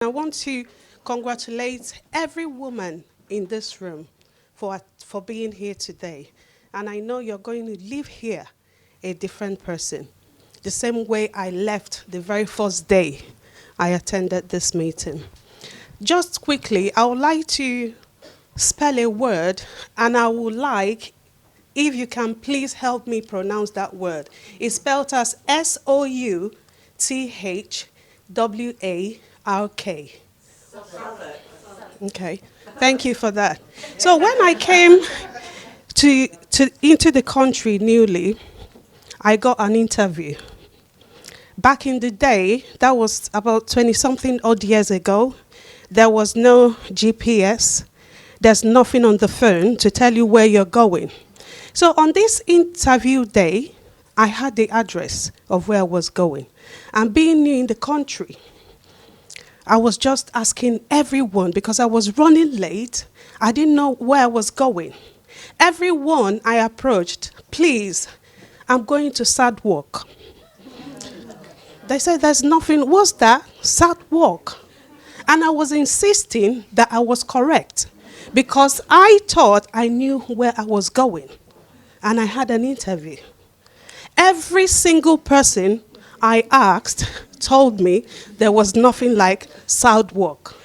I want to congratulate every woman in this room for being here today. And I know you're going to leave here a different person. The same way I left the very first day I attended this meeting. Just quickly, I would like to spell a word, and I would like, if you can please help me pronounce that word. It's spelled as Southwark. Okay, thank you for that. So when I came into the country newly, I got an interview. Back in the day, that was about 20-something odd years ago, there was no GPS. There's nothing on the phone to tell you where you're going. So on this interview day, I had the address of where I was going. And being new in the country, I was just asking everyone, because I was running late. I didn't know where I was going. Everyone I approached, please, I'm going to Southwark. They said, there's nothing. What's that? Southwark. And I was insisting that I was correct, because I thought I knew where I was going. And I had an interview. Every single person I asked told me there was nothing like Southwark.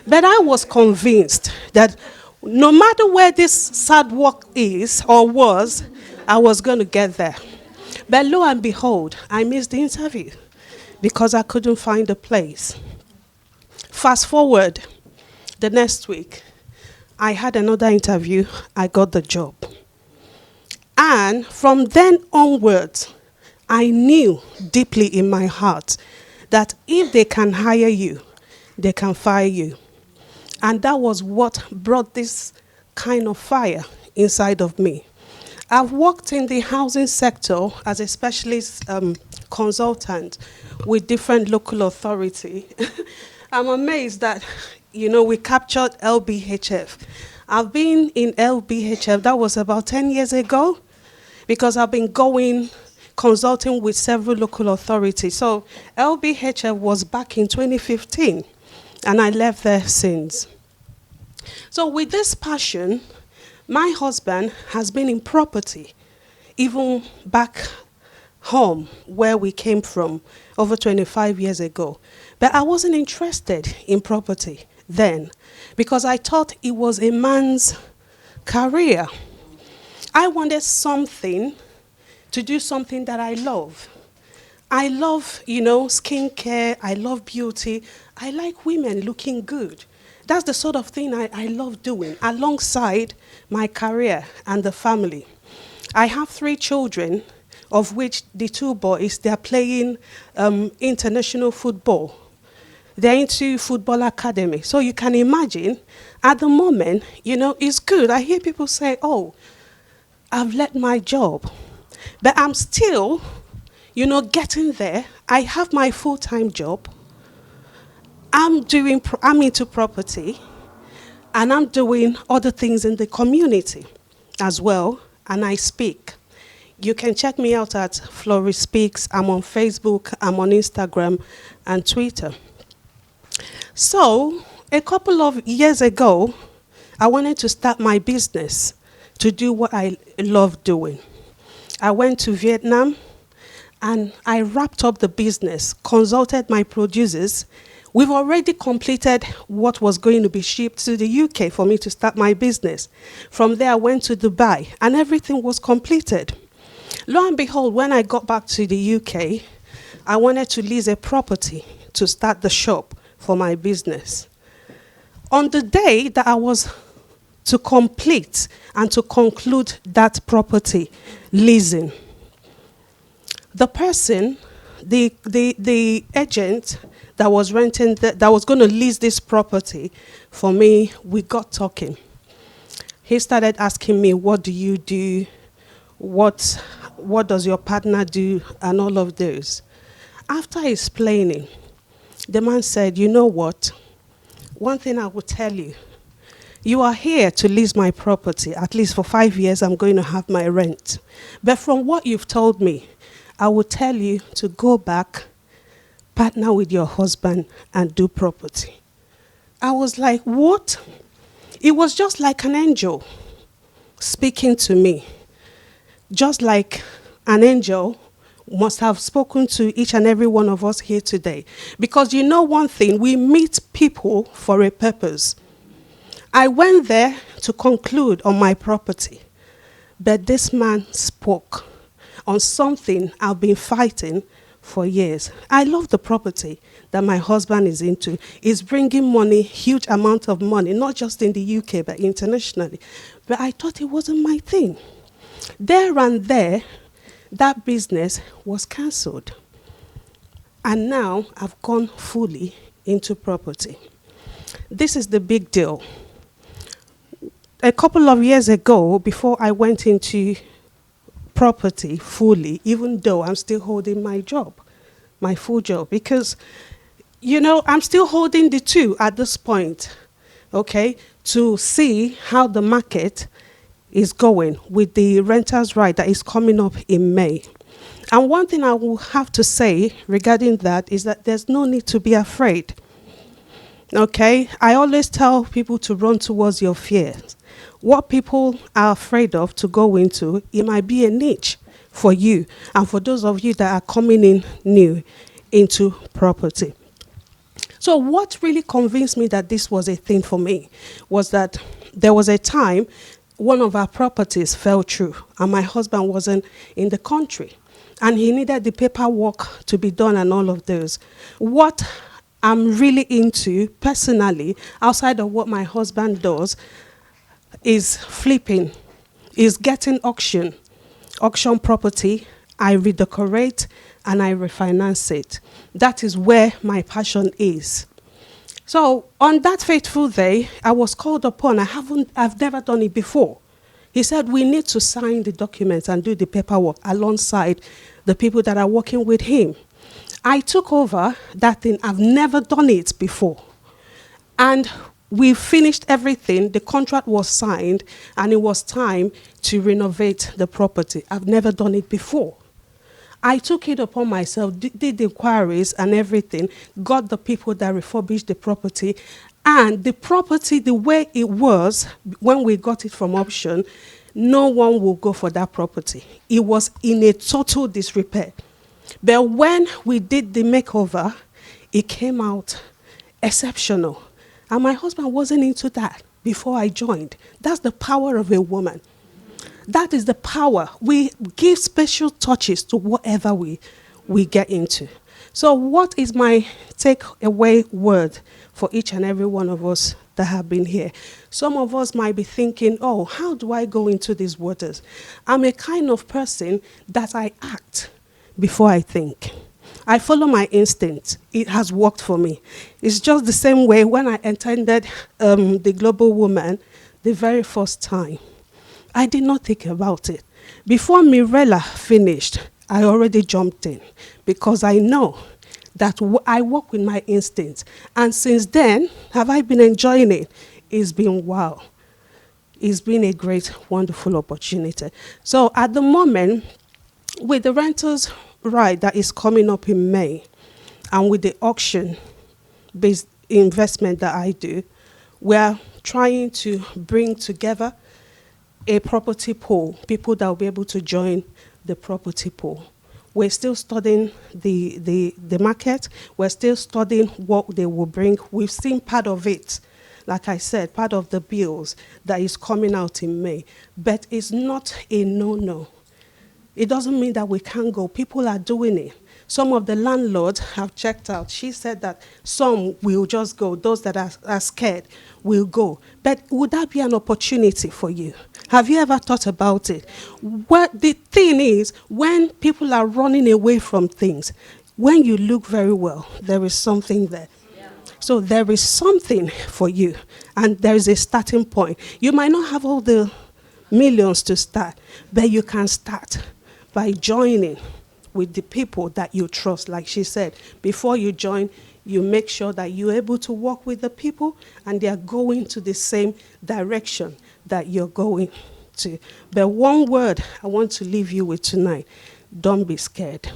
But I was convinced that no matter where this Southwark is or was, I was going to get there. But lo and behold, I missed the interview because I couldn't find a place. Fast forward, the next week, I had another interview. I got the job. And from then onwards, I knew deeply in my heart that if they can hire you, they can fire you. And that was what brought this kind of fire inside of me. I've worked in the housing sector as a specialist consultant with different local authority. I'm amazed that, we captured LBHF. I've been in LBHF, that was about 10 years ago, because I've been consulting with several local authorities. So LBHF was back in 2015, and I left there since. So with this passion, my husband has been in property, even back home where we came from over 25 years ago. But I wasn't interested in property then, because I thought it was a man's career. I wanted to do something that I love. I love, skincare. I love beauty. I like women looking good. That's the sort of thing I love doing alongside my career and the family. I have 3 children, of which the 2 boys, they're playing international football. They're into football academy. So you can imagine, at the moment, it's good. I hear people say, oh, I've let my job. But I'm still, getting there. I have my full-time job. I'm into property, and I'm doing other things in the community as well, and I speak. You can check me out at Flori Speaks. I'm on Facebook, I'm on Instagram and Twitter. So, a couple of years ago, I wanted to start my business to do what I love doing. I went to Vietnam, and I wrapped up the business, consulted my producers. We've already completed what was going to be shipped to the UK for me to start my business. From there, I went to Dubai, and everything was completed. Lo and behold, when I got back to the UK, I wanted to lease a property to start the shop for my business. On the day that I was to complete and to conclude that property leasing, the person, the agent that was renting, that was going to lease this property for me, we got talking. He started asking me, what do you do? What does your partner do? And all of those. After explaining, the man said, you know what? One thing I will tell you. You are here to lease my property. At least for 5 years, I'm going to have my rent. But from what you've told me, I will tell you to go back, partner with your husband, and do property. I was like, what? It was just like an angel speaking to me. Just like an angel must have spoken to each and every one of us here today. Because you know one thing, we meet people for a purpose. I went there to conclude on my property, but this man spoke on something I've been fighting for years. I love the property that my husband is into. It's bringing money, huge amount of money, not just in the UK, but internationally. But I thought it wasn't my thing. There and there, that business was cancelled. And now I've gone fully into property. This is the big deal. A couple of years ago, before I went into property fully, even though I'm still holding my job, my full job, because, I'm still holding the two at this point, okay, to see how the market is going with the renters' right that is coming up in May. And one thing I will have to say regarding that is that there's no need to be afraid. Okay? I always tell people to run towards your fears. What people are afraid of to go into, it might be a niche for you and for those of you that are coming in new into property. So what really convinced me that this was a thing for me was that there was a time one of our properties fell through and my husband wasn't in the country and he needed the paperwork to be done and all of those. What I'm really into personally, outside of what my husband does, is flipping, is getting auction property. I redecorate and I refinance it. That is where my passion is. So on that fateful day, I was called upon. I've never done it before. He said, we need to sign the documents and do the paperwork alongside the people that are working with him. I took over that thing. I've never done it before. And we finished everything. The contract was signed, and it was time to renovate the property. I've never done it before. I took it upon myself, did the inquiries and everything, got the people that refurbished the property, and the property, the way it was when we got it from auction, no one will go for that property. It was in a total disrepair. But when we did the makeover, it came out exceptional. And my husband wasn't into that before I joined. That's the power of a woman. That is the power. We give special touches to whatever we get into. So what is my takeaway word for each and every one of us that have been here? Some of us might be thinking, oh, how do I go into these waters? I'm a kind of person that I act before I think. I follow my instinct. It has worked for me. It's just the same way when I attended the Global Woman the very first time. I did not think about it. Before Mirella finished, I already jumped in because I know that I work with my instincts. And since then, have I been enjoying it? It's been wow. It's been a great, wonderful opportunity. So at the moment, with the renters' right that is coming up in May, and with the auction-based investment that I do, we're trying to bring together a property pool, people that will be able to join the property pool. We're still studying the market. We're still studying what they will bring. We've seen part of it, like I said, part of the bills that is coming out in May. But it's not a no-no. It doesn't mean that we can't go. People are doing it. Some of the landlords have checked out. She said that some will just go. Those that are scared will go. But would that be an opportunity for you? Have you ever thought about it? What the thing is, when people are running away from things, when you look very well, there is something there. Yeah. So there is something for you, and there is a starting point. You might not have all the millions to start, but you can start by joining with the people that you trust. Like she said, before you join, you make sure that you're able to work with the people and they are going to the same direction that you're going to. But one word I want to leave you with tonight: don't be scared.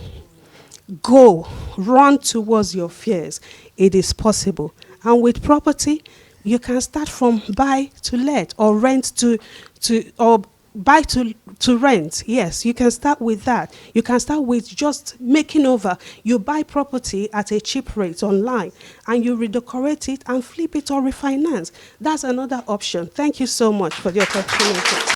Go, run towards your fears. It is possible, And with property, you can start from buy to let, or rent or buy to rent. Yes, you can start with that. You can start with just making over. You buy property at a cheap rate online and you redecorate it and flip it or refinance. That's another option. Thank you so much for the opportunity.